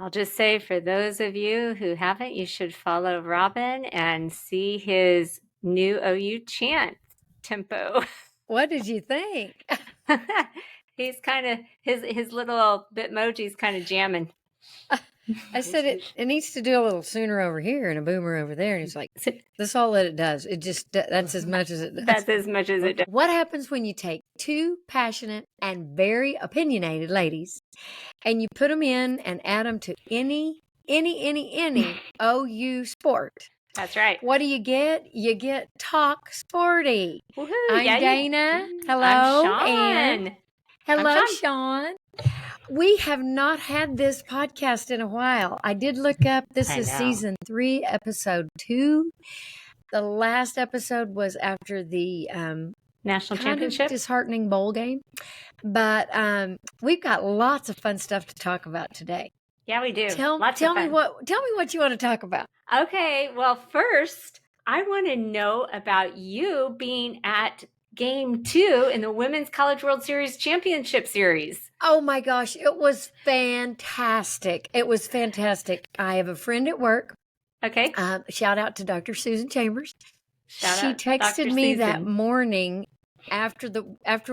I'll just say for those of you who haven't, you should follow Robin and see his new OU chant tempo. What did you think? He's kind of his little Bitmoji's kind of jamming. I said it needs to do a little sooner over here and a boomer over there. And he's like, that's all that it does. It just, that's as much as it does. That's as much as it does. What happens when you take two passionate and very opinionated ladies and you put them in and add them to any OU sport? That's right. What do you get? You get Talk Sporty. Woohoo! I'm Dana. Hello. I'm Shawn. And hello, Shawn. We have not had this podcast in a while. I did look up. This is season 3, episode 2. The last episode was after the national championship, disheartening bowl game. But we've got lots of fun stuff to talk about today. Yeah, we do. Tell me what you want to talk about. Okay. Well, first, I want to know about you being at Game 2 in the Women's College World Series Championship Series. Oh my gosh, it was fantastic. It was fantastic. I have a friend at work. Okay. Shout out to Dr. Susan Chambers. She texted Dr. me Susan. that morning after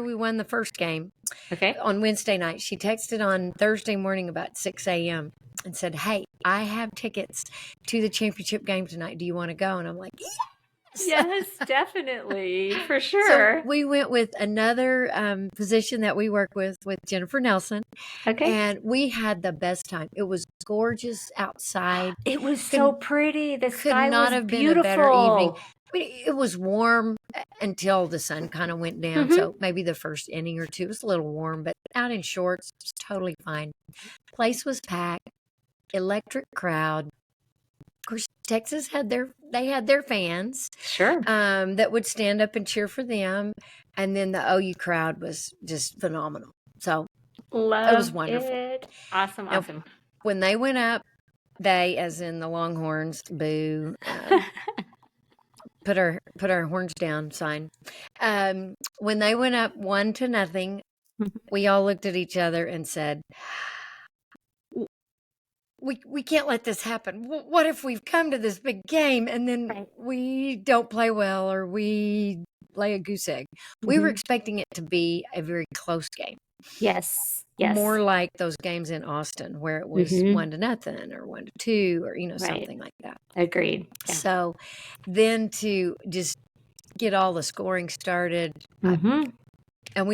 we won the first game. Okay. On Wednesday night. She texted on Thursday morning about 6 a.m. and said, "Hey, I have tickets to the championship game tonight. Do you want to go?" And I'm like, yes, definitely, for sure. So we went with another physician that we work with Jennifer Nelson. Okay. And we had the best time. It was gorgeous outside. It was so pretty. The sky could not was have beautiful. been a better evening. It was warm until the sun kind of went down. Mm-hmm. So maybe the first inning or two was a little warm, but out in shorts, it was totally fine. Place was packed, electric crowd. Of course, Texas had their fans, sure, that would stand up and cheer for them, and then the OU crowd was just phenomenal. So it was wonderful. Awesome. Now, when they went up, they, as in the Longhorns, boo, put our horns down sign. When they went up 1-0, we all looked at each other and said, We can't let this happen. What if we've come to this big game and then we don't play well or we lay a goose egg? Mm-hmm. We were expecting it to be a very close game. Yes. More like those games in Austin where it was 1-0 or 1-2 or something like that. Agreed. Yeah. So then to just get all the scoring started, and I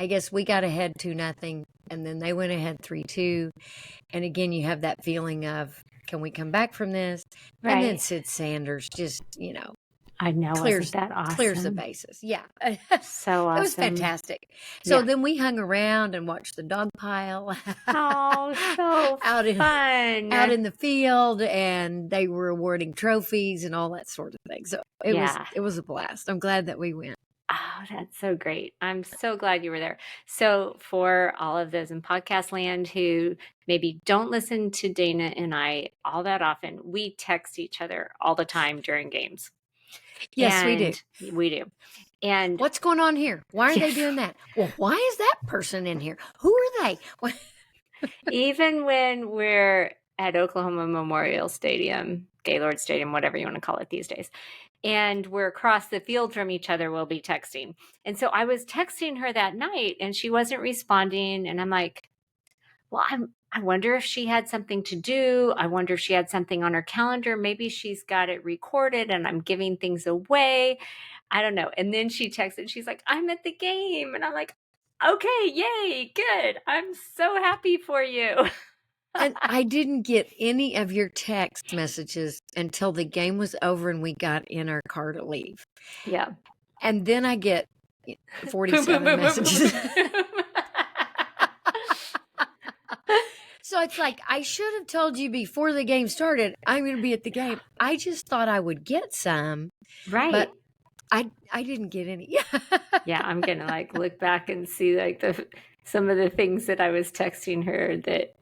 guess we got ahead 2-0. And then they went ahead 3-2. And again, you have that feeling of, can we come back from this? Right. And then Sid Sanders just, I know, clears that awesome? Clears the bases. Yeah. So awesome. It was fantastic. So then we hung around and watched the dog pile. Oh, so fun. Out in the field, and they were awarding trophies and all that sort of thing. So it was a blast. I'm glad that we went. Oh, that's so great. I'm so glad you were there. So for all of those in podcast land who maybe don't listen to Dana and I all that often, we text each other all the time during games. Yes, we do. We do. And what's going on here? Why are they doing that? Well, why is that person in here? Who are they? Even when we're at Oklahoma Memorial Stadium, Gaylord Stadium, whatever you want to call it these days, and we're across the field from each other, we'll be texting. And so I was texting her that night and she wasn't responding. And I'm like, well, I wonder if she had something to do. I wonder if she had something on her calendar. Maybe she's got it recorded and I'm giving things away. I don't know. And then she texted, she's like, I'm at the game. And I'm like, okay, yay, good. I'm so happy for you. And I didn't get any of your text messages until the game was over and we got in our car to leave. Yeah. And then I get 47 messages. So it's like, I should have told you before the game started, I'm going to be at the game. I just thought I would get some. Right. But I didn't get any. Yeah, I'm going to look back and see some of the things that I was texting her that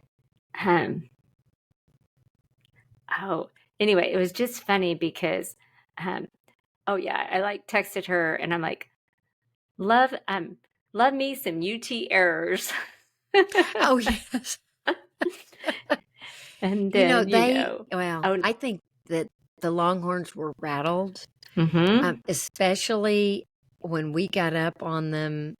anyway, it was just funny because I texted her and I'm like, love me some UT errors. Oh, yes. And You know, then, oh, I think that the Longhorns were rattled, mm-hmm. especially when we got up on them,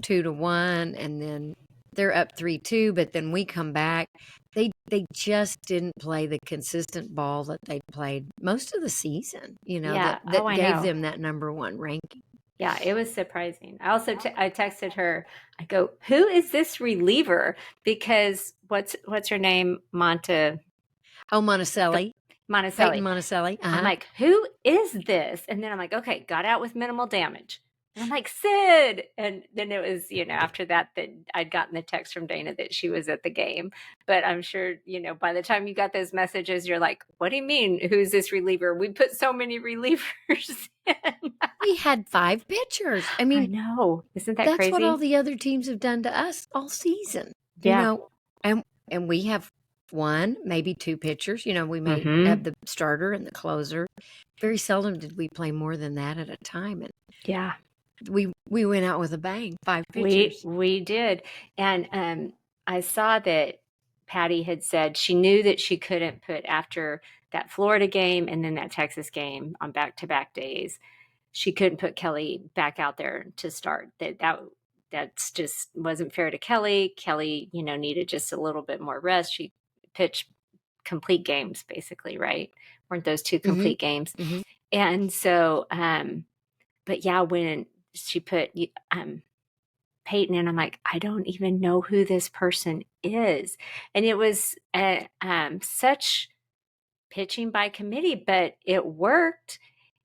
2-1, and then they're up 3-2, but then we come back. They just didn't play the consistent ball that they played most of the season, Yeah. that Oh, I gave know. them that number one ranking. Yeah, it was surprising. I also I texted her. I go, "Who is this reliever?" Because what's her name? Oh, The Monticelli, Peyton Monticelli. Monticelli. I'm Uh-huh. like, "Who is this?" And then I'm like, "Okay, got out with minimal damage." And I'm like, "Sid." And then it was, after that I'd gotten the text from Dana that she was at the game. But I'm sure, by the time you got those messages, you're like, "What do you mean? Who's this reliever? We put so many relievers in." We had 5 pitchers. I I mean, know. Isn't that that's what all crazy? the other teams have done to us all season, Yeah. and we have 1, maybe 2 pitchers. We may Mm-hmm. have the starter and the closer. Very seldom did we play more than that at a time, and Yeah. we went out with a bang, 5 We pitchers. we did. And I saw that Patty had said she knew that she couldn't put after that Florida game and then that Texas game on back-to-back days. She couldn't put Kelly back out there to start. That's just wasn't fair to Kelly. Kelly, needed just a little bit more rest. She pitched complete games basically, right? Weren't those two Mhm, complete games? mhm. And so but yeah, when she put Peyton in, I'm like, I don't even know who this person is. And it was such pitching by committee, but it worked.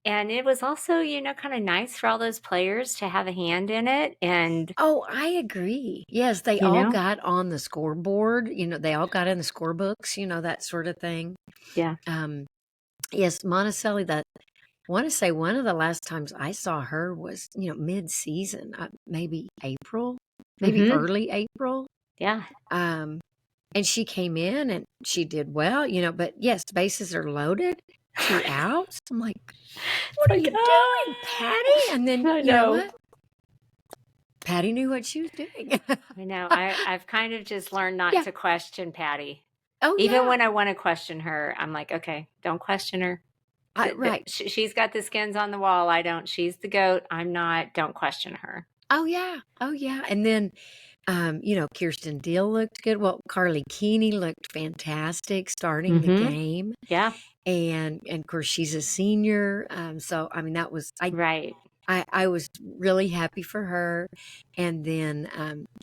And it was also, kind of nice for all those players to have a hand in it. And, Oh, I agree. Yes, they you all know, got on the scoreboard, they all got in the scorebooks, that sort of thing. yeah. Um, yes, Monticelli, that want to say one of the last times I saw her was, mid-season, maybe April, maybe Hmm. early April. Yeah. Um, and she came in and she did well, but yes, bases are loaded, 2 outs. I'm like, It's what are like, you doing, Patty? And then, I you know know. what? Patty knew what she was doing. I know. I've kind of just learned not Yeah. to question Patty. Oh, Even yeah. when I want to question her, I'm like, okay, don't question her. Right. She's got the skins on the wall. I don't. She's the goat. I'm not. Don't question her. Oh, yeah. Oh, yeah. And then, Kirsten Deal looked good. Well, Carly Keeney looked fantastic starting the Mm-hmm. game. Yeah. And of course she's a senior. So I mean that was Right. I was really happy for her. And then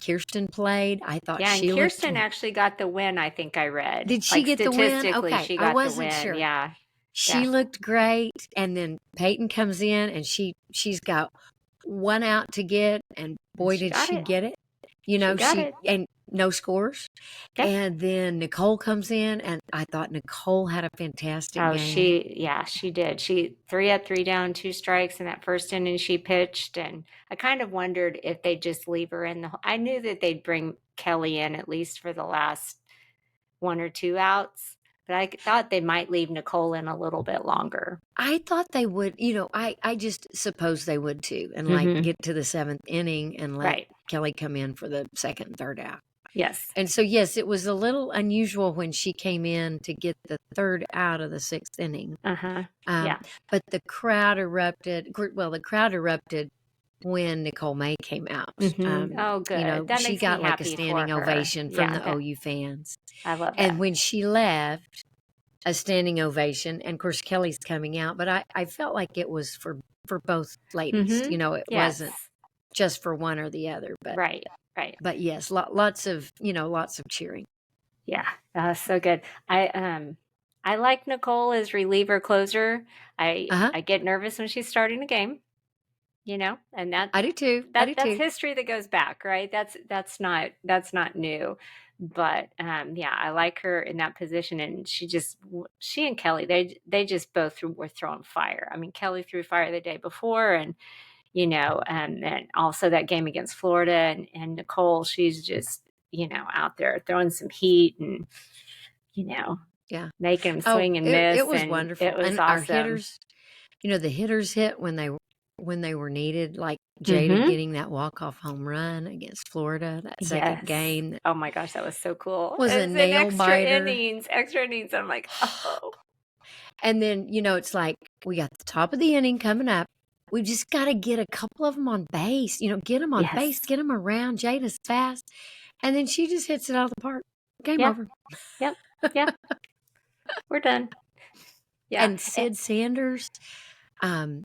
Kirsten played. I thought Yeah. And she looked. Kirsten actually got the win. I think I read. Did she Like get the win? statistically, Okay, she I got the wasn't win. sure. Yeah. She Yeah. looked great. And then Peyton comes in and she's got 1 out to get, and And boy she did got she it. get it. She got She it. and no scores. Yep. And then Nicole comes in, and I thought Nicole had a fantastic Oh, game. she did. She 3 up, 3 down, 2 strikes in that first inning she pitched. And I kind of wondered if they'd just leave her in I knew that they'd bring Kelly in at least for the last 1 or 2 outs, but I thought they might leave Nicole in a little bit longer. I thought they would, I just suppose they would too, and like Mm-hmm. get to the 7th inning and let Right. Kelly come in for the 2nd and 3rd out. Yes. And so, yes, it was a little unusual when she came in to get the 3rd out of the 6th inning. Uh-huh. Um, Yeah. but the crowd erupted. Well, the crowd erupted when Nicole May came out. Mm-hmm. Oh, good. That She makes me got like a happy for standing her. ovation from Yeah, the OU fans. I love And that. when she left, a standing ovation. And of course, Kelly's coming out, but I felt like it was for both ladies. Mm-hmm. It Yes. wasn't just for one or the other. Right. Right. But yes, lots of cheering. Yeah. So good. I like Nicole as reliever closer. I get nervous when she's starting a game, and I do too. I do that's too. history that goes back, right? That's not new. But yeah, I like her in that position, and she and Kelly, they just both were throwing fire. I mean, Kelly threw fire the day before, and and also that game against Florida, and Nicole, she's just out there throwing some heat, and Yeah. making them Oh, swing and it miss, was and it wonderful. was And our awesome. hitters, the hitters hit when they when they were needed, like Jada Mm-hmm. getting that walk-off home run against Florida, that second Yes. game that Oh my gosh, that was so cool. was a It's in nail biter. extra innings. I'm like, oh, And then, it's like we got the top of the inning coming up. We just got to get a couple of them on base, get them on base, yes. get them around. Jada's fast. And then she just hits it out of the park. Game Yeah. over. Yep. Yeah. We're done. Yeah. And Sid Sanders, um,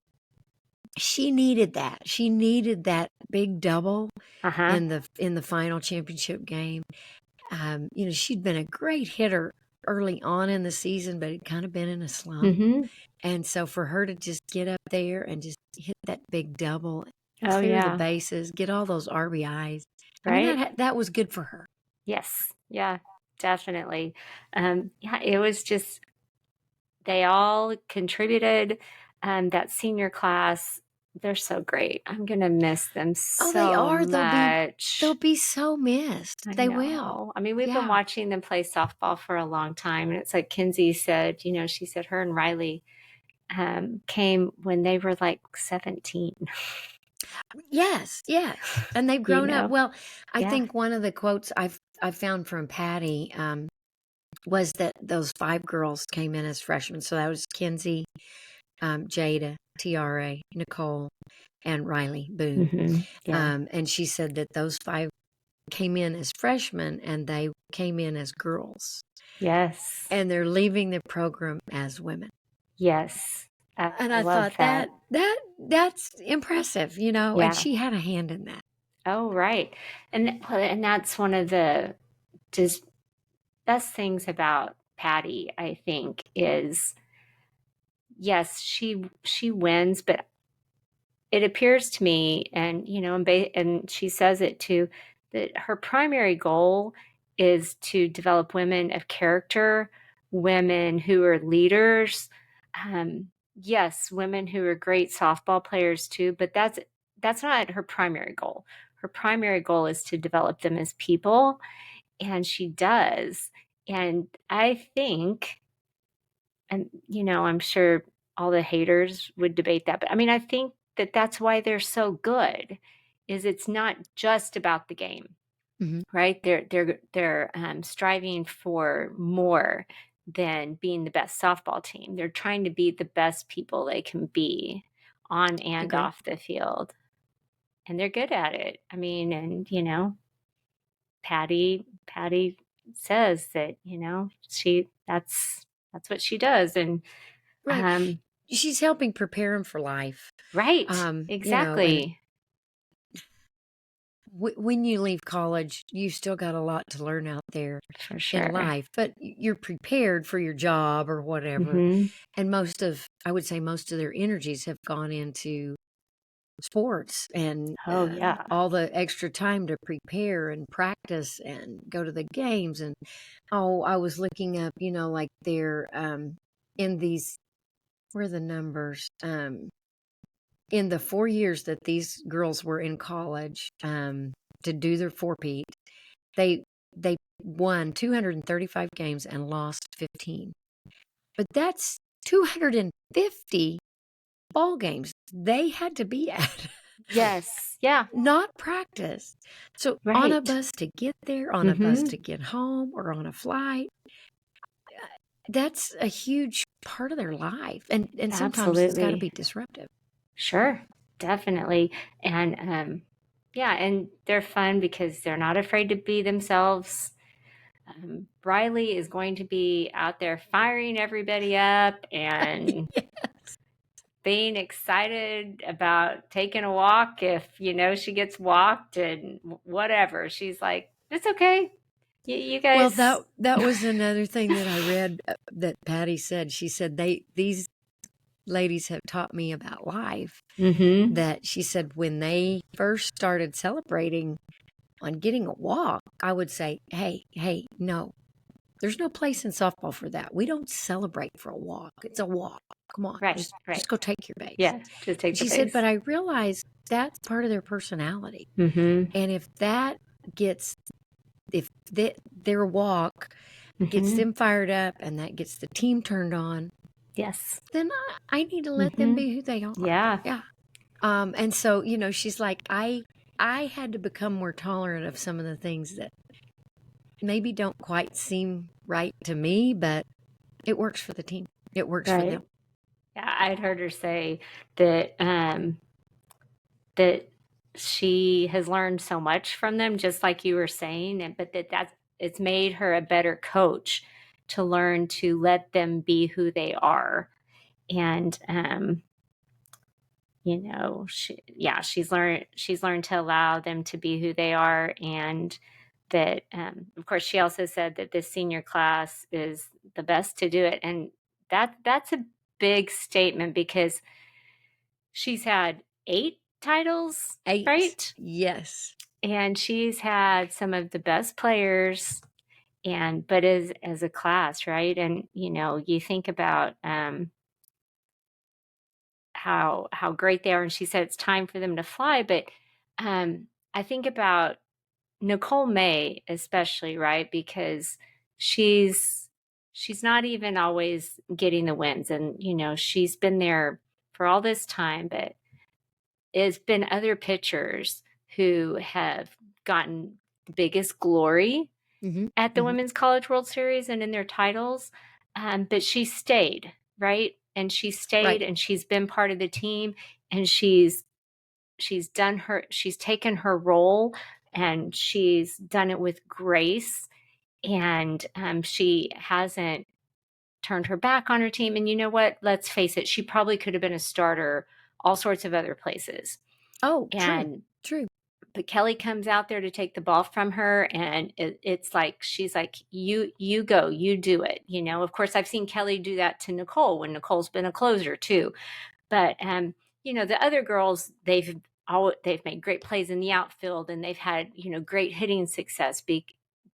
she needed that. She needed that big double Uh-huh. in the final championship game. She'd been a great hitter early on in the season, but had kind of been in a slump. Mm-hmm. And so for her to just get up there and just hit that big double, Oh clear the yeah. bases, get all those RBIs, I mean, Right? that was good for her. Yes. Yeah, definitely. Yeah, it was just they all contributed. That senior class, they're so great. I'm gonna miss them Oh, they so are. They'll much. be so missed. I They will. know. I mean, we've been Yeah. watching them play softball for a long time, and it's like Kinsey said, she said her and Riley came when they were like 17. Yes, yes. And they've You grown up. know? Well, I Yeah. think one of the quotes I've found from Patty was that those 5 girls came in as freshmen. So that was Kinsey, Jada, Tiara, Nicole, and Riley Boo. Hmm. Yeah. And she said that those 5 came in as freshmen and they came in as girls. Yes. And they're leaving the program as women. Yes. I And I love thought that. that's impressive, and Yeah. she had a hand in that. Oh, right. And that's one of the just best things about Patty, I think, is yes, she wins, but it appears to me, and she says it too, that her primary goal is to develop women of character, women who are leaders. Yes, women who are great softball players too, but that's not her primary goal. Her primary goal is to develop them as people, and she does. And I think, and I'm sure all the haters would debate that, but I mean, I think that that's why they're so good, is it's not just about the game, Mhm. right? They're striving for more than being the best softball team. They're trying to be the best people they can be on and Agree. off the field, and they're good at it. I mean, and Patty says that she that's what she does, and Right. um She's helping prepare them for life. right, And exactly, when you leave college, you still got a lot to learn out there for in sure. life, but you're prepared for your job or whatever. Hmm. And I would say most of their energies have gone into sports and Oh yeah. all the extra time to prepare and practice and go to the games. And I was looking up, like they're in these, where are the numbers? In the 4 years that these girls were in college, to do their four-peat, they won 235 games and lost 15. But that's 250 ball games they had to be at, Yes. Yeah. not practice. So on a Right. bus to get there, on a bus Hmm. to get home, or on a flight, that's a huge part of their life. And sometimes it's got to Absolutely. be disruptive. Sure. Definitely. And yeah, and they're fun because they're not afraid to be themselves. Riley is going to be out there firing everybody up and being excited about taking a walk if she gets walked and whatever. She's like, it's okay. You Well, guys. that was another thing that I read, that Patty said. She said these ladies have taught me about life. Mm-hmm. That she said when they first started celebrating on getting a walk, I would say, hey, no, there's no place in softball for that. We don't celebrate for a walk. It's a walk. Come on, Right, just right. go take your base. Yeah, just take the She said, base. but I realized that's part of their personality. Mm-hmm. And if their walk gets Mm-hmm. them fired up and that gets the team turned on, Yes. then I need to let them Mm-hmm. be who they are. Yeah. Yeah. And so, she's like, I had to become more tolerant of some of the things that maybe don't quite seem right to me, but it works for the team. It works for Right. them. Yeah, I'd heard her say that that she has learned so much from them, just like you were saying, and but that's it's made her a better coach to learn to let them be who they are. And she's learned to allow them to be who they are, and that of course she also said that this senior class is the best to do it, and that's a big statement because she's had 8 titles, 8. right? Yes. And she's had some of the best players, and but as a class, right? And you think about how great they are, and she said it's time for them to fly. But I think about Nicole May especially, right? Because she's she's not even always getting the wins, and she's been there for all this time, but it's been other pitchers who have gotten the biggest glory Mm-hmm. at the Mm-hmm. Women's College World Series and in their titles. But she stayed, right? And she stayed, Right. and she's been part of the team, and she's taken her role, and she's done it with grace, and she hasn't turned her back on her team. And you know what? Let's face it, she probably could have been a starter all sorts of other places. Oh, true. And True. but Kelly comes out there to take the ball from her, and it's like she's like, you go, you do it. Of course, I've seen Kelly do that to Nicole when Nicole's been a closer too. But the other girls, they've made great plays in the outfield, and they've had great hitting success.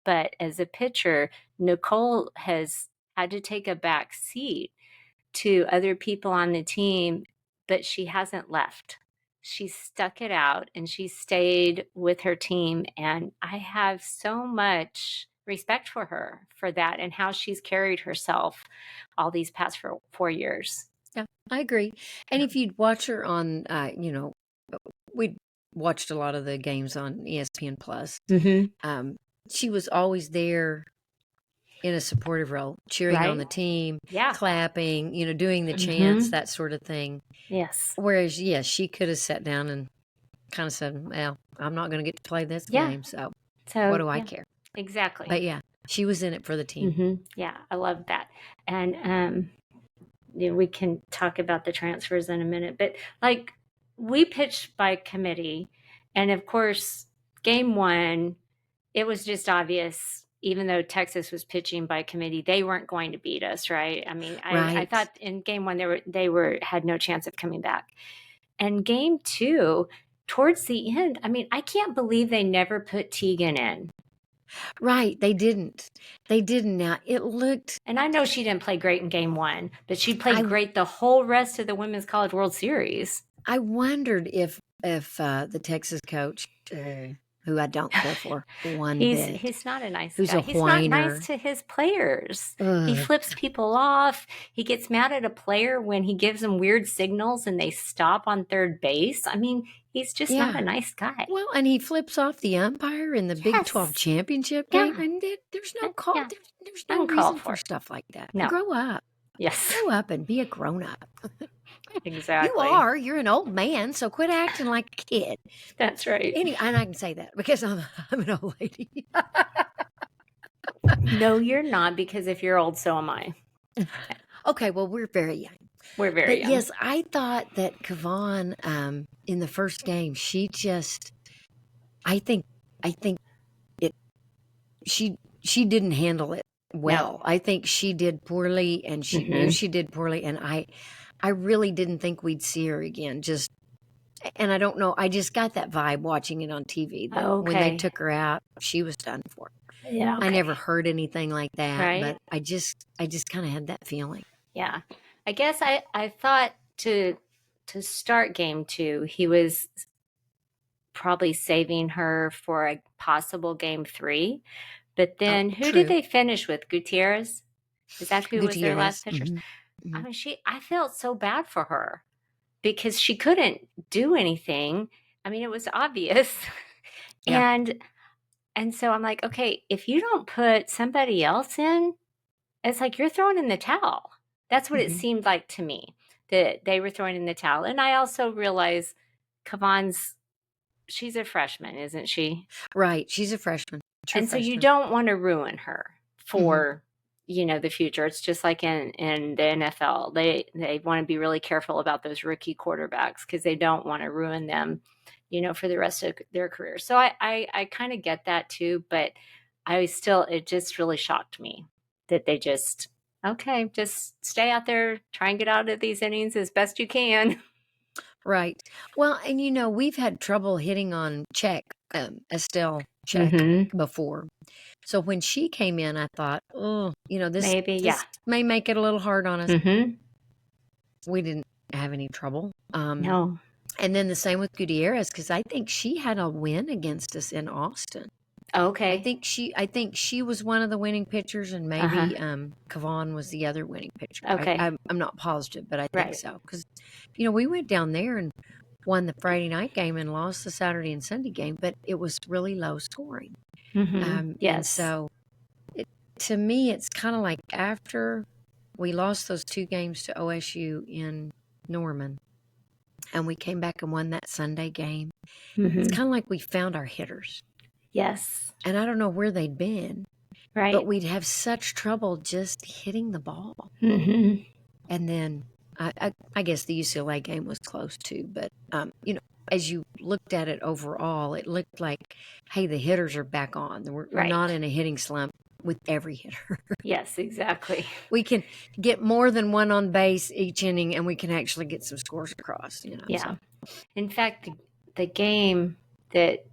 But as a pitcher, Nicole has had to take a back seat to other people on the team, but she hasn't left. She stuck it out, and she stayed with her team. And I have so much respect for her for that and how she's carried herself all these past 4 years. Yeah, I agree. And if you'd watch her on, we watched a lot of the games on ESPN Plus. Mm-hmm. Um, she was always there in a supportive role, cheering on Right? the team, Yeah. clapping, doing the chants, Mm-hmm. that sort of thing. Yes. Whereas, yes, she could have sat down and kind of said, "Well, I'm not going to get to play this Yeah. game, so what So, do I yeah, care?" exactly. But yeah, she was in it for the team. Mm-hmm. Yeah, I love that. And we can talk about the transfers in a minute, but like we pitched by committee, and of course, game one, it was just obvious. Even though Texas was pitching by committee, they weren't going to beat us, right? I mean, I Right. thought in game one they had no chance of coming back. And game two, towards the end, I mean, I can't believe they never put Tegan in. Right. They didn't. They didn't. Now, it looked, And I know she didn't play great in game one, but she played I great the whole rest of the Women's College World Series. I wondered if the Texas coach, who I don't care for one bit, He's not a nice who's guy. a He's not nice whiner. to his players. He Ugh. flips people off. He gets mad at a player when he gives them weird signals and they stop on third base. I mean, he's just not Yeah. a nice guy. Well, and he flips off the umpire in the Big 12 Yes. championship game, Yeah. and there's no call. Yeah. There's no Uncalled reason for for. stuff like that. No. Grow up. Yes. Grow up and be a grown up. Exactly. You are. You're an old man, so quit acting like a kid. That's right. Anyway, and I can say that because I'm an old lady. No, you're not, because if you're old, so am I. Okay, well, we're very young. We're very But young. yes, I thought that Kavan, in the first game, I think it, she didn't handle it well. No. I think she did poorly, and she knew she did poorly, and I really didn't think we'd see her again. And I don't know, I just got that vibe watching it on TV that when they Okay. took her out, she was done for. Yeah. I Okay. never heard anything like that, Right. but I just kind of had that feeling. Yeah. I guess I thought to start game two, he was probably saving her for a possible game three. But then who True. did they finish with? Gutierrez? Is that who was their last pitcher? Mhm. I Mhm. mean, I felt so bad for her because she couldn't do anything. I mean, it was obvious. Yeah. And so I'm like, okay, if you don't put somebody else in, it's like you're throwing in the towel. That's what it Mhm. seemed like to me, that they were throwing in the towel. And I also realize she's a freshman, isn't she? Right. She's a freshman, true And so you freshman. don't want to ruin her Mhm. for, the future. It's just like in the NFL. They want to be really careful about those rookie quarterbacks because they don't want to ruin them, for the rest of their career. So I kind of get that too, but it just really shocked me that they just, okay, just stay out there, try and get out of these innings as best you can. Right. Well, and we've had trouble hitting on Estelle Check Mm-hmm. before. So when she came in, I thought, oh, this Maybe, yeah. this may make it a little hard on us. Mm-hmm. We didn't have any trouble. No. And then the same with Gutierrez, because I think she had a win against us in Austin. I Okay. think she was one of the winning pitchers, and Uh-huh. maybe Kavan was the other winning pitcher. Okay. I'm not positive, but I think Right. so. Because we went down there and won the Friday night game and lost the Saturday and Sunday game, but it was really low scoring. Mm-hmm. And Yes. so to me, it's kind of like after we lost those 2 games to OSU in Norman, and we came back and won that Sunday game. Mm-hmm. It's kind of like we found our hitters. Yes. And I don't know where they'd been, Right. but we'd have such trouble just hitting the ball. Mm-hmm. And then I guess the UCLA game was close too, but as you looked at it overall, it looked like, hey, the hitters are back on. We're Right. not in a hitting slump with every hitter. Yes, exactly. We can get more than one on base each inning, and we can actually get some scores across. Yeah. So. In fact, the game that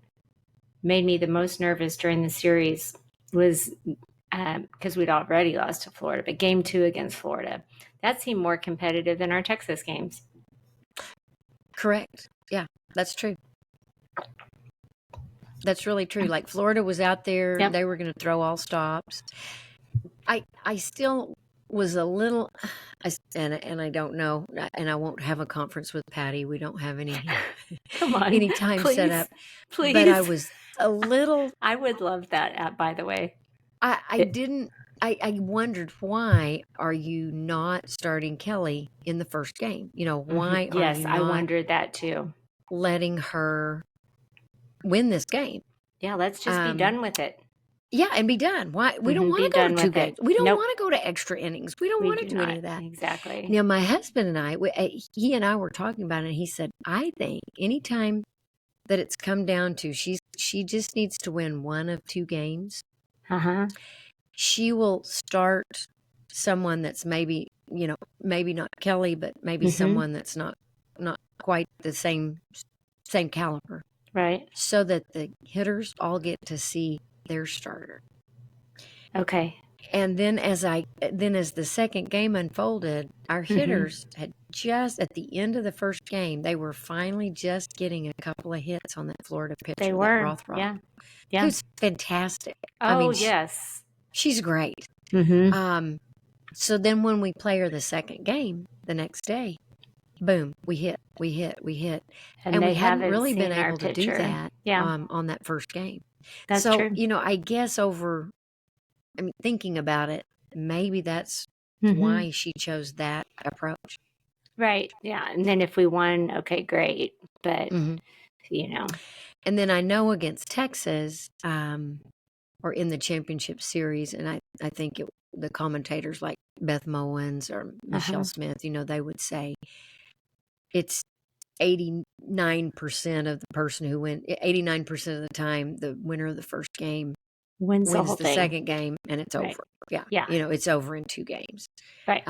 made me the most nervous during the series was because we'd already lost to Florida, but game 2 against Florida, that seemed more competitive than our Texas games. Correct. Yeah, that's true. That's really true. Like Florida was out there, Yep. They were going to throw all stops. I still was a little, and I don't know, and I won't have a conference with Patty. We don't have any Come on, any time please, set up. please. But I was a little. I would love that. By the way, I didn't. I wondered, why are you not starting Kelly in the first game? Why mm-hmm. are Yes, you I not wondered that too. letting her win this game? Yeah, let's just be done with it. Yeah, and be done. Why? We don't Mm-hmm. want to Be go to done 2 with games. it. We don't Nope. want to go to extra innings. We don't We want to do do any not. of that. Exactly. Now, my husband and I, he and I were talking about it, and he said, I think anytime that it's come down to she just needs to win one of 2 games, Uh-huh. she will start someone that's maybe not Kelly, but maybe Mm-hmm. someone that's not quite the same caliber, Right. so that the hitters all get to see their starter. Okay. And then as the second game unfolded, our Mm-hmm. hitters had just at the end of the first game, they were finally just getting a couple of hits on that Florida pitcher, They that were. Rothrock. Yeah. Yeah. Who's fantastic. Oh, yes. She's great. Mm-hmm. So then when we play her the second game the next day, boom, we hit. And we hadn't really been able to do that on that first game. That's so, true. I guess thinking about it, maybe that's Mm-hmm. why she chose that approach. Right. Yeah. And then if we won, okay, great. But, Mm-hmm. And then I know against Texas, or in the championship series, and I think the commentators like Beth Mowens or Michelle Smith, they would say it's 89% of the person who 89% of the time, the winner of the first game wins the whole the thing. Second game, and it's Right. over. Yeah. Yeah. It's over in 2 games. Right.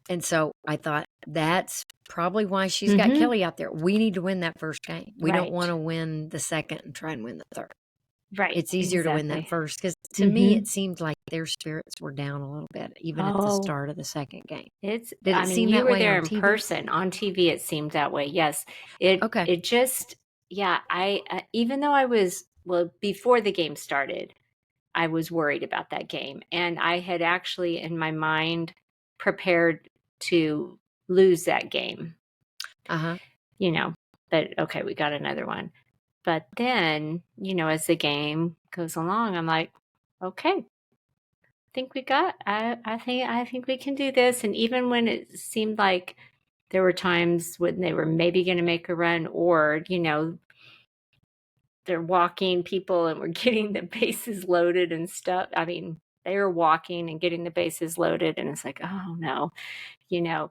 And so I thought that's probably why she's got Kelly out there. We need to win that first game. We don't want to win the second and try and win the third. Right. It's easier to win that first, because to me it seemed like their spirits were down a little bit, even at the start of the second game. Did it seem that way way there on in TV? person? On TV, it seemed that way. Yes. It just, yeah. I even though I was before the game started, I was worried about that game, and I had actually in my mind prepared to lose that game. Uh-huh. But okay, we got another one. But then, as the game goes along, I'm like, okay, I think we can do this. And even when it seemed like there were times when they were maybe going to make a run, or, they're walking people and we're getting the bases loaded and stuff. I mean, they were walking and getting the bases loaded, and it's like, oh no, you know,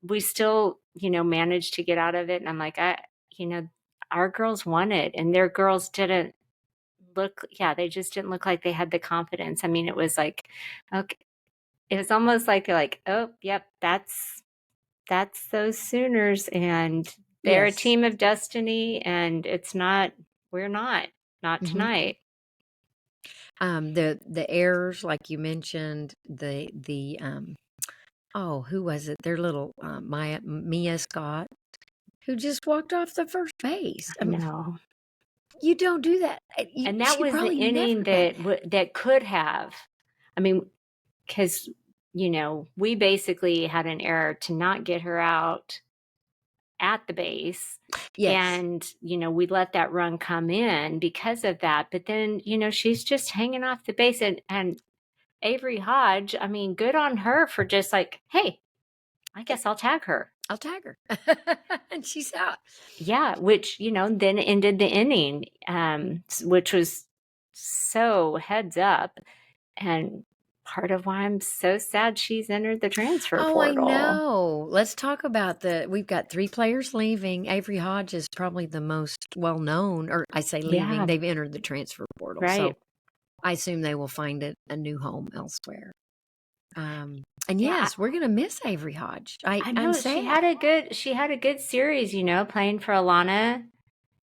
we still, managed to get out of it. And I'm like, our girls won it, and their girls didn't they just didn't look like they had the confidence. I mean, it was like, okay, it was almost like they're like, oh, yep, that's those Sooners, and they're a Yes. team of destiny, and we're not Mhm. tonight. The errors, like you mentioned, who was it? Their little Mia Scott, who just walked off the first base. I know. You don't do that. And that She was the probably inning never done that. that could have, I mean, because, we basically had an error to not get her out at the base. Yes. And, we let that run come in because of that. But then, she's just hanging off the base. And Avery Hodge, I mean, good on her for just like, hey, I guess I'll tag her. I'll tag her. And she's out. Yeah, which, then ended the inning, which was so heads up. And part of why I'm so sad she's entered the transfer Oh, I portal. know. Let's talk about we've got 3 players leaving. Avery Hodge is probably the most well-known, or I say leaving, Yeah, they've entered the transfer portal. So right. I assume they will find a new home elsewhere. And Yeah, yes, we're gonna miss Avery Hodge. I I'm know sad. she had a good series, playing for Alana.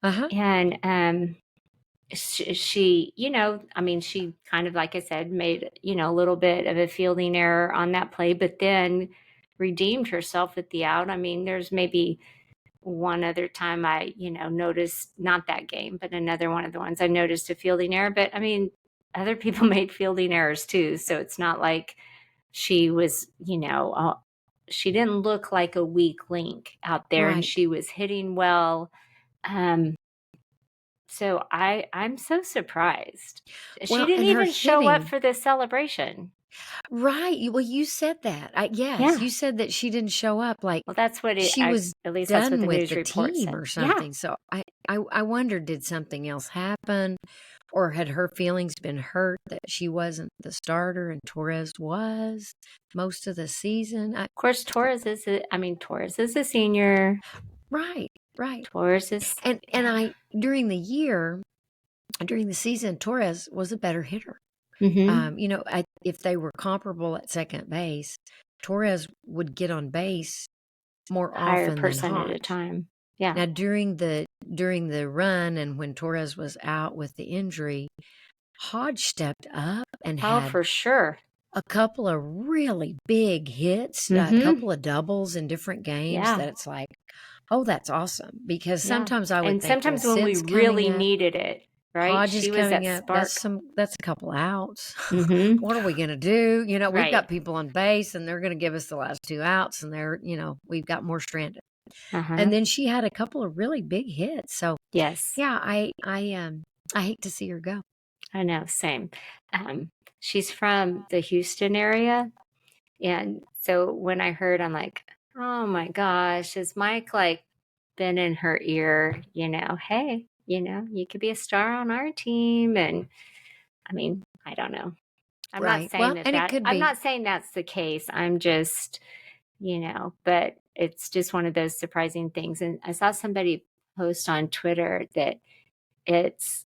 Uh-huh. And she, I mean, she kind of, like I said, made, a little bit of a fielding error on that play, but then redeemed herself at the out. I mean, there's maybe one other time I, noticed, not that game, but another one of the ones I noticed a fielding error. But I mean, other people made fielding errors too. So it's not like she was, she didn't look like a weak link out there, and Right. she was hitting well. Um, so I'm so surprised. She Well, didn't and her even show up hitting. for this celebration. Right. Well, you said that. Yes, Yeah. you said that she didn't show up, like Well, that's what she was at least that's what done the with news the report team said. or Yeah. something. So I wondered, did something else happen? Or had her feelings been hurt that she wasn't the starter and Torres was most of the season? Of course, Torres is a senior. Right, right. Torres is, And yeah. during the season, Torres was a better hitter. Mm-hmm. If they were comparable at second base, Torres would get on base more Higher often than percent at a Hodge. time. Yeah. Now during the run and when Torres was out with the injury, Hodge stepped up and Oh, had for sure. a couple of really big hits, a Mm-hmm. couple of doubles in different games Yeah. that it's like, oh, that's awesome. Because Yeah. sometimes I would And think, well, sometimes when we Sid's coming really up, needed it, right? Hodge is She was that coming up. spark. That's a couple outs. Mm-hmm. What are we gonna do? We've Right. got people on base and they're gonna give us the last 2 outs and we've got more stranded. Uh-huh. And then she had a couple of really big hits. So Yes. yeah, I hate to see her go. I know, same. She's from the Houston area. And so when I heard, I'm like, oh my gosh, has Mike like been in her ear, hey, you could be a star on our team. And I mean, I don't know. Right. Well, and it could I'm be. not saying that's the case. I'm just, but it's just one of those surprising things. And I saw somebody post on Twitter that it's,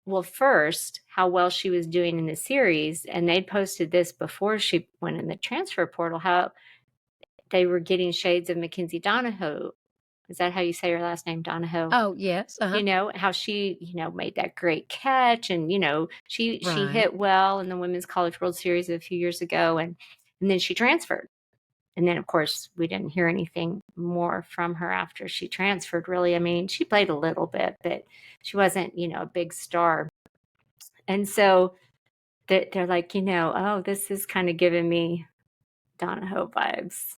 well, first, how well she was doing in the series. And they'd posted this before she went in the transfer portal, how they were getting shades of Mackenzie Donahoe. Is that how you say her last name, Donahoe? Oh, yes. Uh-huh. How she, made that great catch, and, she Right. hit well in the Women's College World Series a few years ago. And then she transferred. And then, of course, we didn't hear anything more from her after she transferred, really. I mean, she played a little bit, but she wasn't, a big star. And so they're like, oh, this is kind of giving me Donahoe vibes.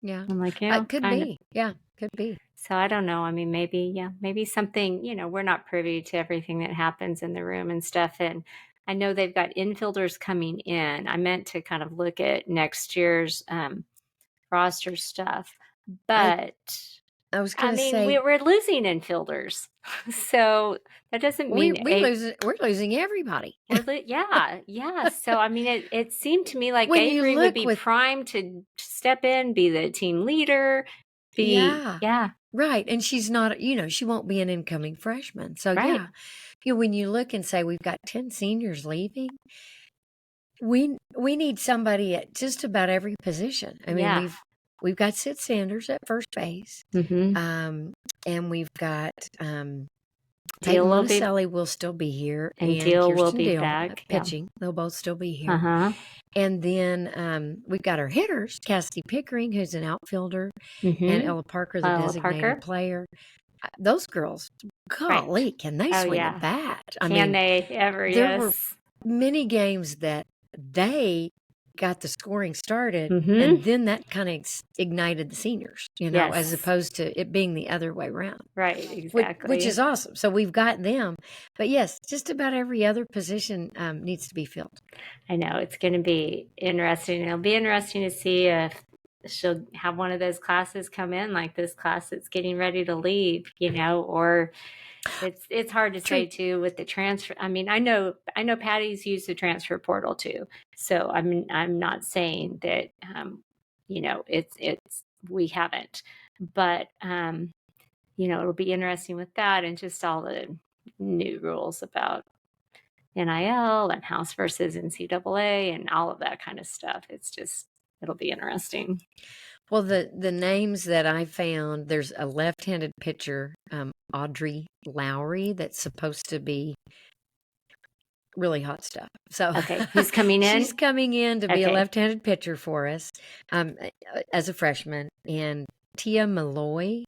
Yeah. I'm like, yeah, Could kind of. be. Yeah, could be. So I don't know. I mean, maybe, yeah, maybe something, we're not privy to everything that happens in the room and stuff. And I know they've got infielders coming in. I meant to kind of look at next year's roster stuff, I but I was I gonna mean, say we're losing infielders. So that doesn't mean we're losing everybody. yeah, yeah. So I mean, it seemed to me like When you Avery would look be with primed to step in, be the team leader, Yeah. yeah, Right, and she's not, she won't be an incoming freshman. So right, yeah, when you look and say we've got 10 seniors leaving, we need somebody at just about every position. I mean, yeah. we've got Sid Sanders at first base. Mm-hmm. Um, and we've got Peyton Deal will be, Monticelli will still be here, and and Deal will Kirsten be Deal back. Yeah. pitching. They'll both still be Uh here. huh. And then we've got our hitters, Cassidy Pickering, who's an outfielder, and Mm-hmm. Ella Parker, the Lila designated Parker. player. Those girls, Right. golly, can they Oh swing a yeah. bat? I Can mean, they ever? there were Yes. many games that they got the scoring started, Mm-hmm. and then that kind of ignited the seniors, as Yes. opposed to it being the other way around, Right. which is Exactly. awesome. So we've got them. But yes, just about every other position needs to be filled. I know it's going to be interesting. It'll be interesting to see if she'll have one of those classes come in like this class that's getting ready to leave, or it's hard to say True. too with the transfer. I mean, I know Patty's used the transfer portal too. So I mean, I'm not saying that it's we haven't, but it'll be interesting with that and just all the new rules about NIL and House versus NCAA and all of that kind of stuff. It'll be interesting. Well, the names that I found, there's a left-handed pitcher, Audrey Lowry, that's supposed to be really hot stuff. So Okay, who's coming she's in? coming in to be a Okay, left-handed pitcher for us as a freshman. And Tia Malloy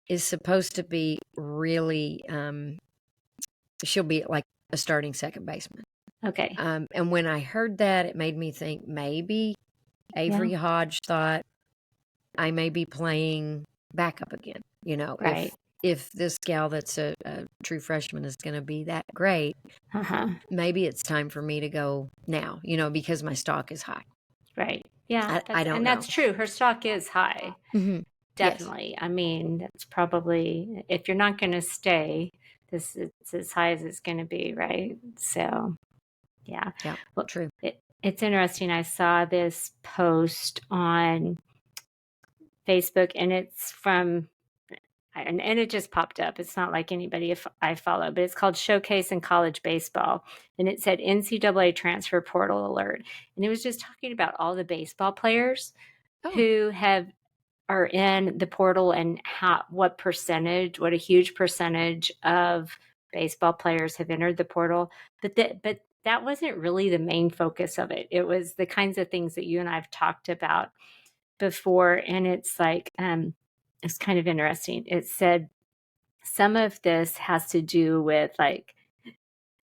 is supposed to be really, she'll be like a starting second baseman. okay, And when I heard that, it made me think maybe yeah, Avery Hodge thought I may be playing backup again. right. If this gal that's a true freshman is going to be that great, Uh huh. maybe it's time for me to go now, because my stock is high. Right. Yeah, I don't know. that's true. Her stock is high. Hmm. Yes. Definitely. I mean, that's probably if you're not going to stay, this it's as high as it's going to be, right? So, yeah. Yeah. Well, True. it's interesting. I saw this post on Facebook, and it's from and it just popped up. It's not like anybody I follow, but it's called Showcase in College Baseball. And it said NCAA transfer portal alert. And it was just talking about all the baseball players Oh. who are in the portal and what a huge percentage of baseball players have entered the portal. But that wasn't really the main focus of it. It was the kinds of things that you and I've talked about before. And it's like, it's kind of interesting. It said some of this has to do with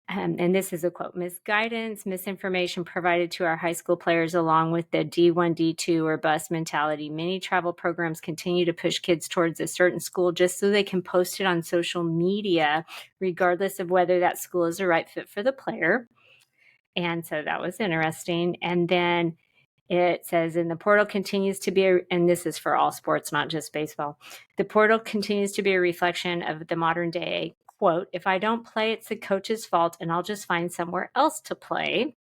and this is a quote, misguidance, misinformation provided to our high school players along with the D1, D2 or bus mentality. Many travel programs continue to push kids towards a certain school just so they can post it on social media, regardless of whether that school is the right fit for the player. And so that was interesting. And then it says, and the portal continues to be, and this is for all sports, not just baseball. The portal continues to be a reflection of the modern day. Quote, if I don't play, it's the coach's fault and I'll just find somewhere else to play.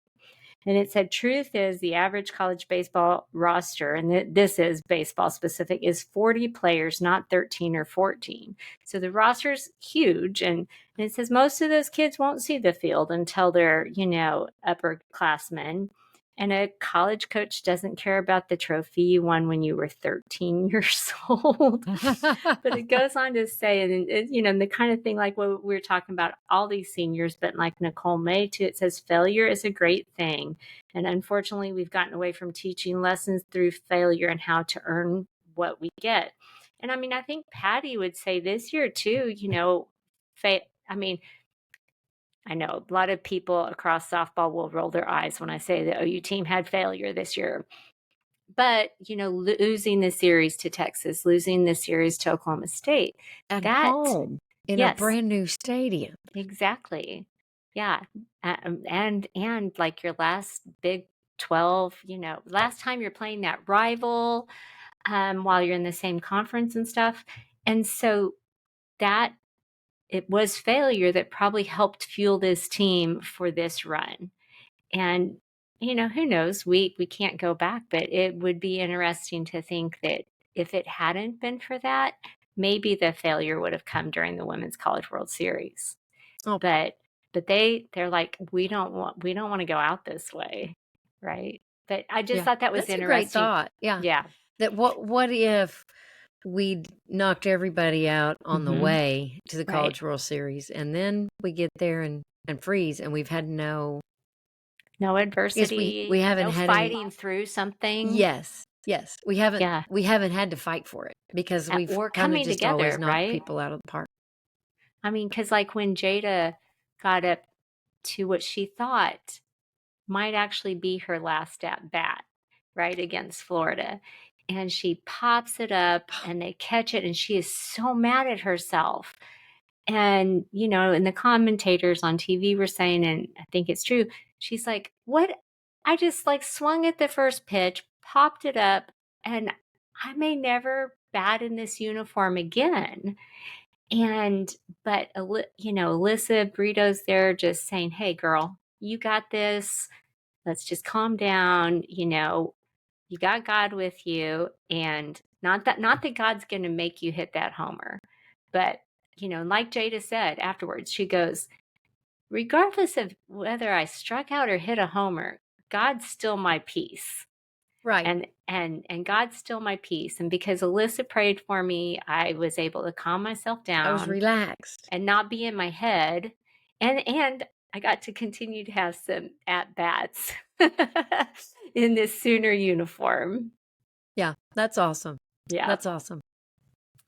And it said, truth is the average college baseball roster, and this is baseball specific, is 40 players, not 13 or 14. So the roster's huge. And it says most of those kids won't see the field until they're, upperclassmen. And a college coach doesn't care about the trophy you won when you were 13 years old. But it goes on to say, and the kind of thing like what we were talking about, all these seniors, but like Nicole May too, it says failure is a great thing. And unfortunately, we've gotten away from teaching lessons through failure and how to earn what we get. And I mean, I think Patty would say this year too, I mean, I know a lot of people across softball will roll their eyes when I say the OU team had failure this year. but, losing the series to Texas, losing the series to Oklahoma State, At that, home in a yes, brand new stadium. exactly. Yeah. And like your last Big 12, last time you're playing that rival, while you're in the same conference and stuff. And so that it was failure that probably helped fuel this team for this run. And, who knows? We can't go back, but it would be interesting to think that if it hadn't been for that, maybe the failure would have come during the Women's College World Series. Oh, But they're like, we don't want to go out this way, right? But I just yeah. thought that was That's a great interesting. thought. Yeah. Yeah. That what if we knocked everybody out on the Hmm. way to the Right. College World Series, and then we get there and freeze, and we've had no. No Yes, we adversity, haven't no had any. fighting through something. Yes, we haven't Yeah. had to fight for it because we've Or kind of coming just always together, knocked right? people out of the park. I mean, because like when Jada got up to what she thought might actually be her last at bat, right, against Florida. And she pops it up and they catch it, and she is so mad at herself. And, and the commentators on TV were saying, and I think it's true, she's like, what? I just like swung at the first pitch, popped it up, and I may never bat in this uniform again. And, but, Alyssa Brito's there just saying, hey, girl, you got this. Let's just calm down. You got God with you. And not that God's going to make you hit that homer, but, like Jada said afterwards, she goes, regardless of whether I struck out or hit a homer, God's still my peace. Right. And God's still my peace. And because Alyssa prayed for me, I was able to calm myself I was down relaxed. and not be in my head. And I got to continue to have some at bats in this Sooner uniform. Yeah, that's awesome. Yeah. That's awesome.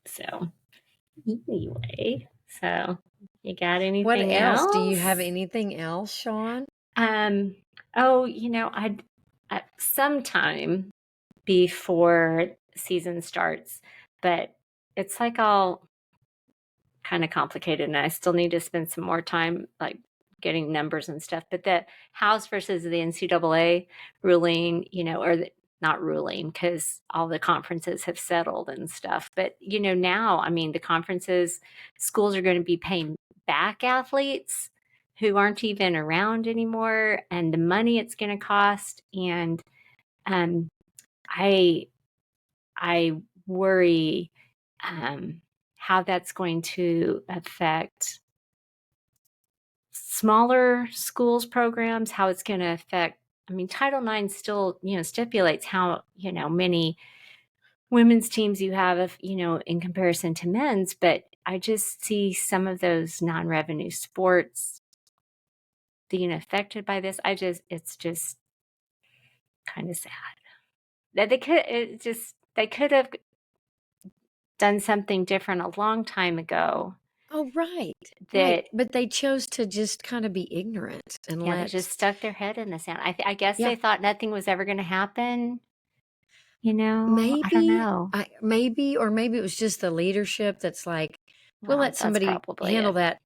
So anyway, so you got What anything else? Do you have else? anything else, Shawn? Oh, I sometime before season starts, but it's like all kind of complicated and I still need to spend some more time like getting numbers and stuff. But the House versus the NCAA ruling, not ruling because all the conferences have settled and stuff. But, now, I mean, the conferences, schools are going to be paying back athletes who aren't even around anymore and the money it's going to cost. And um, I I worry how that's going to affect smaller schools programs, how it's going to affect. I mean, Title IX still, stipulates how, many women's teams you have, if, in comparison to men's, but I just see some of those non-revenue sports being affected by this. It's just kind of sad that they could have done something different a long time ago. Oh, right. Right. That, But they chose to just kind of be ignorant and yeah, they let. just stuck their head in the sand. I guess Yeah, they thought nothing was ever going to happen. I don't maybe know. or maybe it was just the leadership that's like, we'll Well, let that's somebody probably handle it. that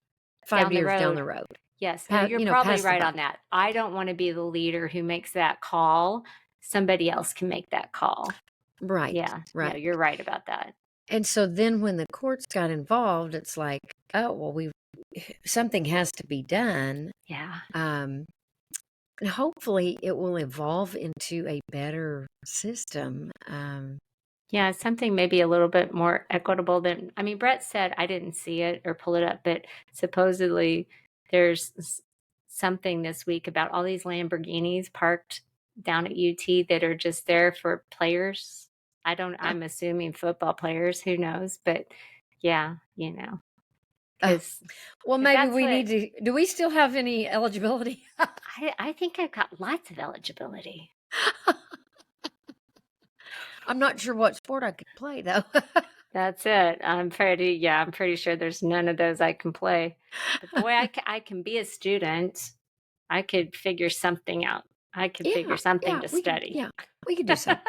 five Down the years down the road. road. Yes, you're probably Pass the right buck. on that. I don't want to be the leader who makes that call. Somebody else can make that call. Right. Yeah, Right. you're right about that. And so then when the courts got involved, it's like, oh, well, something has to be done. Yeah. And hopefully it will evolve into a better system. Yeah, something maybe a little bit more equitable than, I mean, Brett said, I didn't see it or pull it up, but supposedly there's something this week about all these Lamborghinis parked down at UT that are just there for players. I'm assuming football players, who knows? But yeah, because well, maybe that's we what need to. Do we still have any eligibility? I think I've got lots of eligibility. I'm not sure what sport I could play, though. That's it. I'm pretty sure there's none of those I can play. But boy, I can be a student. I could figure something out. I could figure something to We could, study. yeah, we could do something.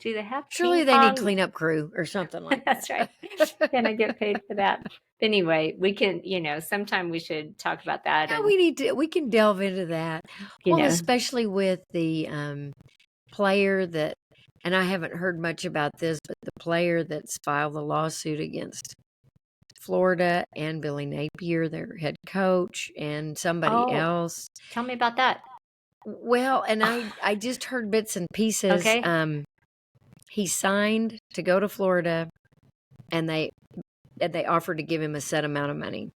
Do they have Surely ping they need pong? cleanup crew or something like That's right. that. Can I get paid for that? Anyway, we can, sometime we should talk about that Yeah, and, we can delve into that. you Well, know, especially with the player that, and I haven't heard much about this, but the player that's filed the lawsuit against Florida and Billy Napier, their head coach, and somebody oh, else. tell me about that. Well, and I just heard bits and pieces. Okay. He signed to go to Florida, and they offered to give him a set amount of money.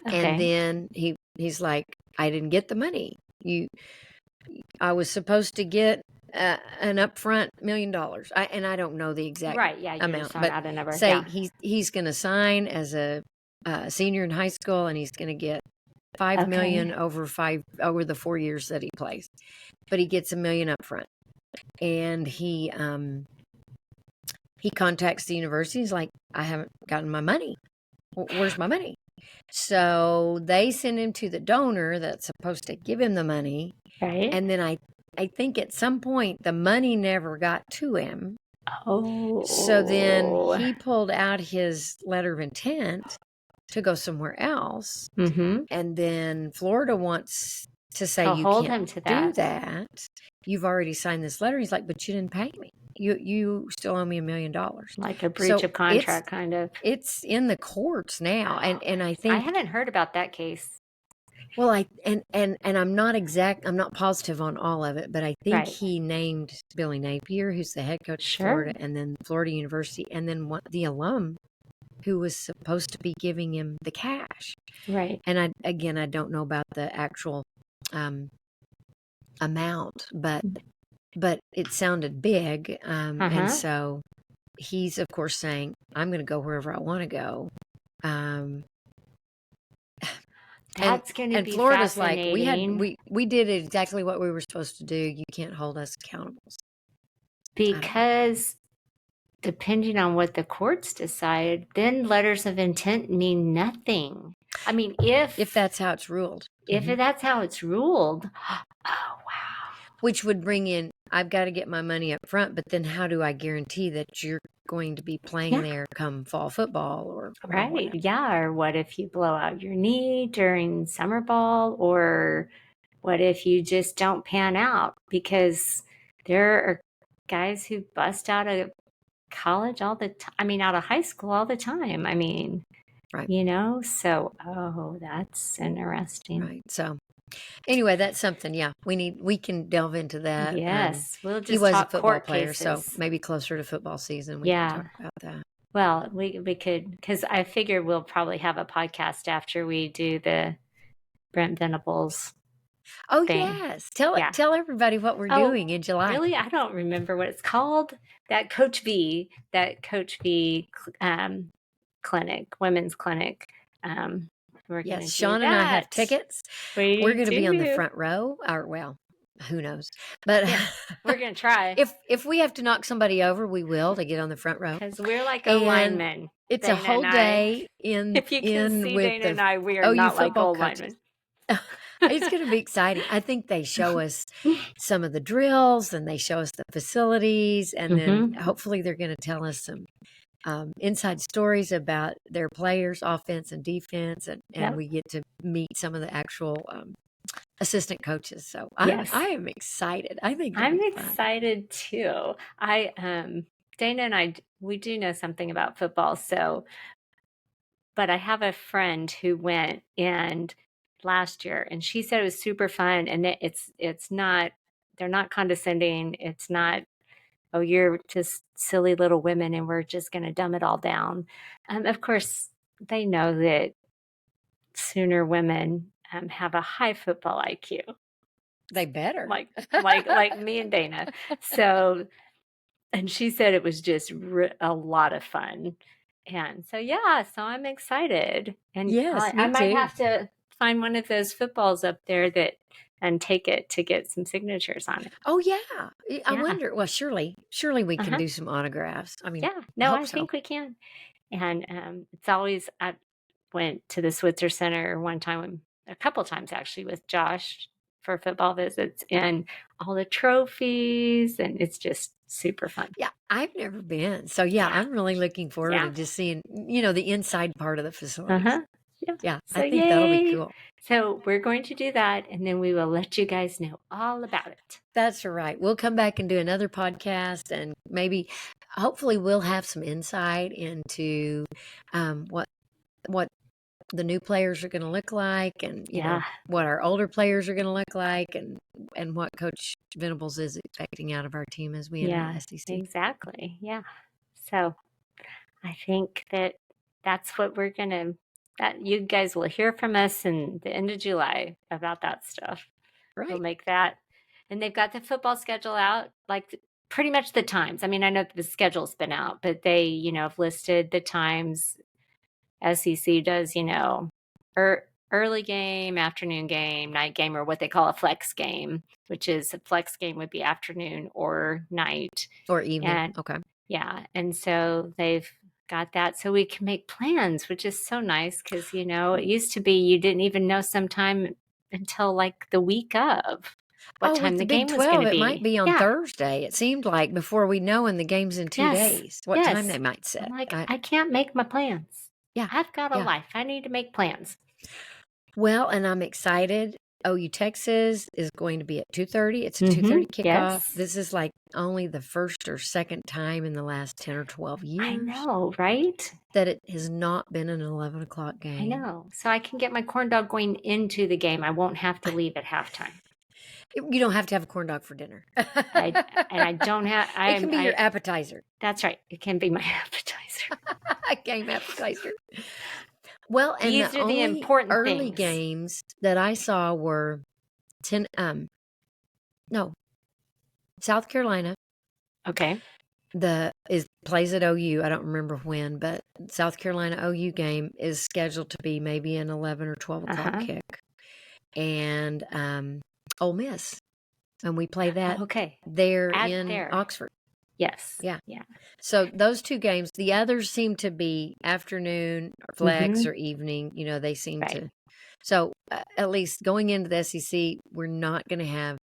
And Okay. then he's like, I didn't get the money. I was supposed to get an upfront $1 million. And I don't know the exact Right. Yeah. You're just amount, throwing but out a number. say Yeah. he's going to sign as a senior in high school, and he's going to get $5 million Okay. over the 4 years that he plays. But he gets $1 million upfront, and he contacts the university. He's like, I haven't gotten my money. Where's my money? So they send him to the donor that's supposed to give him the money. Right. And then I think at some point the money never got to him. Oh. So then he pulled out his letter of intent to go somewhere else. Mm-hmm. And then Florida wants to say, To you hold can't him to do that. that. You've already signed this letter. He's like, but you didn't pay me. You still owe me $1 million. Like a breach So of contract, kind of. it's in the courts now. And I I think, haven't heard about that case. well, and I'm not positive on all of it, but I think Right. he named Billy Napier, who's the head coach of Sure. Florida, and then Florida University, and then the alum who was supposed to be giving him the cash. Right. And I don't know about the actual amount, but it sounded big. And so he's, of course, saying, I'm going to go wherever I want to go. That's going to be Florida's fascinating. like, we did exactly what we were supposed to do. You can't hold us accountable. Because depending on what the courts decide, then letters of intent mean nothing. I mean, if that's how it's ruled. If that's how it's ruled, oh, wow. Which would bring in, I've got to get my money up front, but then how do I guarantee that you're going to be playing there come fall football or right? Yeah. Or what if you blow out your knee during summer ball, or what if you just don't pan out? Because there are guys who bust out of college all the time. I mean, out of high school all the time. I mean, right. So, oh, that's interesting. Right. So anyway, that's something. Yeah, we can delve into that. Yes, we'll just he was talk a football court player, cases. so maybe closer to football season we can talk about that. Well, we could, because I figure we'll probably have a podcast after we do the Brent Venables. Oh thing. Yes, tell everybody what we're doing in July. Really, I don't remember what it's called. That Coach V clinic, women's clinic. Yes, Shawn and I have tickets. We're going to be on the front row. Well, who knows? But we're going to try. If we have to knock somebody over, we will to get on the front row. Because we're like O linemen. It's a whole day in. If you can see with Dana and I, we are not like O linemen. It's going to be exciting. I think they show us some of the drills, and they show us the facilities, and then hopefully they're going to tell us some inside stories about their players, offense and defense, and we get to meet some of the actual assistant coaches. So I am excited. I think I'm excited too. Dana and I, we do know something about football, but I have a friend who went last year, and she said it was super fun, and it's not, they're not condescending. It's not, oh, you're just silly little women and we're just going to dumb it all down. Of course, they know that Sooner women have a high football IQ. They better. Like me and Dana. So, and she said it was just a lot of fun. And so, so I'm excited. And yes, I might have to find one of those footballs up there and take it to get some signatures on it. Oh yeah. I wonder. Well, surely we can do some autographs. I mean, I think we can. And it's always, I went to the Switzer Center one time, a couple times actually, with Josh for football visits and all the trophies, and it's just super fun. Yeah, I've never been. So yeah, I'm really looking forward to just seeing, the inside part of the facilities. Yeah, So I think that'll be yay. cool. So we're going to do that, and then we will let you guys know all about it. That's right. We'll come back and do another podcast, and maybe, hopefully, we'll have some insight into what the new players are going to look like, and what our older players are going to look like, and what Coach Venables is expecting out of our team as we enter the SEC. Exactly. Yeah. So I think that's what we're gonna. That you guys will hear from us in the end of July about that stuff. Right. We'll make that, and they've got the football schedule out, like pretty much the times. I mean, I know the schedule's been out, but they, have listed the times. SEC does, early game, afternoon game, night game, or what they call a flex game, which is a flex game would be afternoon or night. Or evening. And, okay. Yeah. And so they've got that so we can make plans, which is so nice because, it used to be you didn't even know sometime until like the week of what time the game was going to be. It might be on Thursday. It seemed like before we know, and the game's in 2 days. What time they might set. I'm like, I can't make my plans. Yeah. I've got a life. I need to make plans. Well, and I'm excited. OU Texas is going to be at 2:30. It's a 2:30 kickoff. Yes. This is like only the first or second time in the last 10 or 12 years. I know, right? That it has not been an 11 o'clock game. I know. So I can get my corn dog going into the game. I won't have to leave at halftime. You don't have to have a corn dog for dinner. I don't have. It can be your appetizer. That's right. It can be my appetizer. A game appetizer. Well, and these are the important early games that I saw were South Carolina. Okay. Plays at OU. I don't remember when, but South Carolina OU game is scheduled to be maybe an 11 or 12 o'clock kick. And Ole Miss, and we play that there in Oxford. Yes. Yeah. So those two games, the others seem to be afternoon or flex or evening. They seem to. So at least going into the SEC, we're not going to have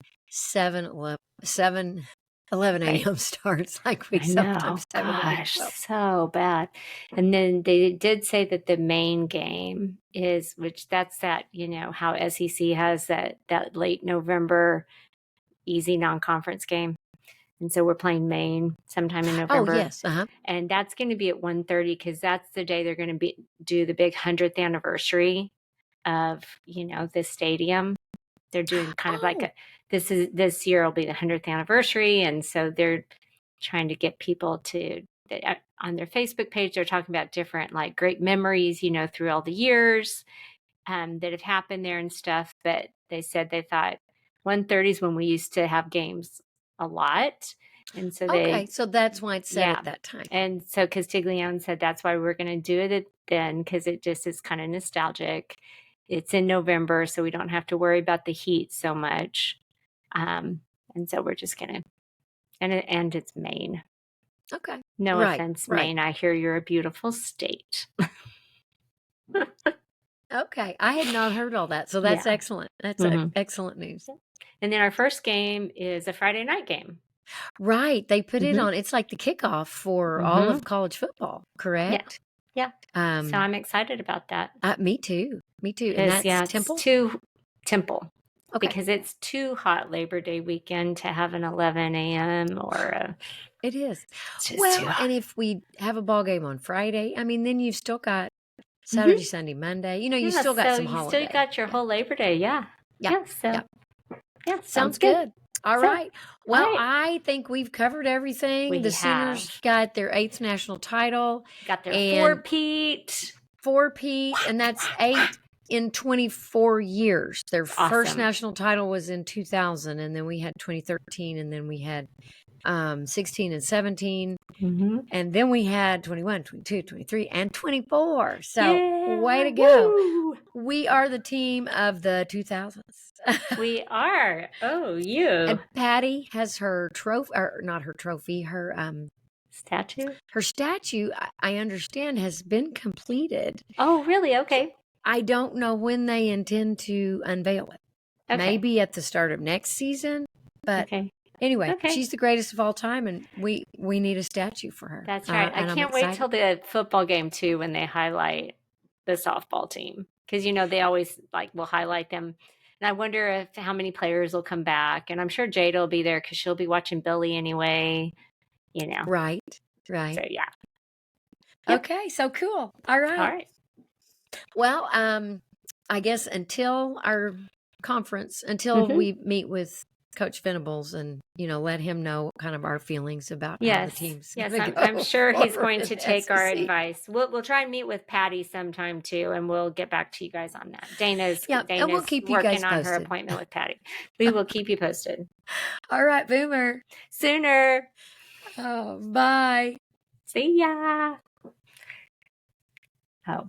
11 a.m. starts like we sometimes have. Gosh, so bad. And then they did say that the main game is, that's that, how SEC has that late November easy non-conference game. And so we're playing Maine sometime in November. Oh, yes. And that's going to be at 1:30 because that's the day they're going to do the big 100th anniversary of, the stadium. They're doing kind of like this year will be the 100th anniversary. And so they're trying to get people on their Facebook page, they're talking about different like great memories, through all the years that have happened there and stuff. But they said they thought 1:30 is when we used to have games a lot. And so so that's why it's set at that time. And so Castiglione said that's why we're going to do it then, because it just is kind of nostalgic. It's in November, so we don't have to worry about the heat so much. And so we're just going to, and it's Maine. Okay. No offense, Maine. I hear you're a beautiful state. Okay. I had not heard all that. So that's excellent. That's excellent news. And then our first game is a Friday night game. Right. They put it on. It's like the kickoff for all of college football, correct? Yeah. So I'm excited about that. Me too. And that's Temple? It's Temple. Okay. Because it's too hot Labor Day weekend to have an 11 a.m. or It is. Well, and if we have a ball game on Friday, I mean, then you've still got Saturday, Sunday, Monday. You still got some holiday. You still got your whole Labor Day. Yeah. Sounds good. All right. Well, I think we've covered everything. Sooners got their 8th national title. Got their four-peat. And that's 8 in 24 years. Their first national title was in 2000, and then we had 2013, and then we had 16 and 17, and then we had 21, 22, 23, and 24. So way to go. Woo! We are the team of the 2000s. We are. Oh, you. And Patty has her trophy, or not her trophy, her statue? Her statue, I understand, has been completed. Oh, really? Okay. I don't know when they intend to unveil it. Okay. maybe at the start of next season. But Okay. anyway, Okay. she's the greatest of all time, and we need a statue for her. That's right. I And I'm can't wait excited. till the football game too when they highlight the softball team, because they always will highlight them. And I wonder if how many players will come back. And I'm sure Jada will be there because she'll be watching Billy anyway. Right. So yeah. Yep. Okay, so cool. All All right. right. Well, I guess until our conference, until we meet with Coach Venables and, let him know kind of our feelings about how the team's Yes, gonna I'm go sure he's forward going in to the take our SEC. advice. We'll try and meet with Patty sometime too, and we'll get back to you guys on that. Dana's and we'll keep you guys working on her posted. appointment with Patty. We will keep you posted. All right, Boomer. Sooner. Oh, bye. See ya. Oh.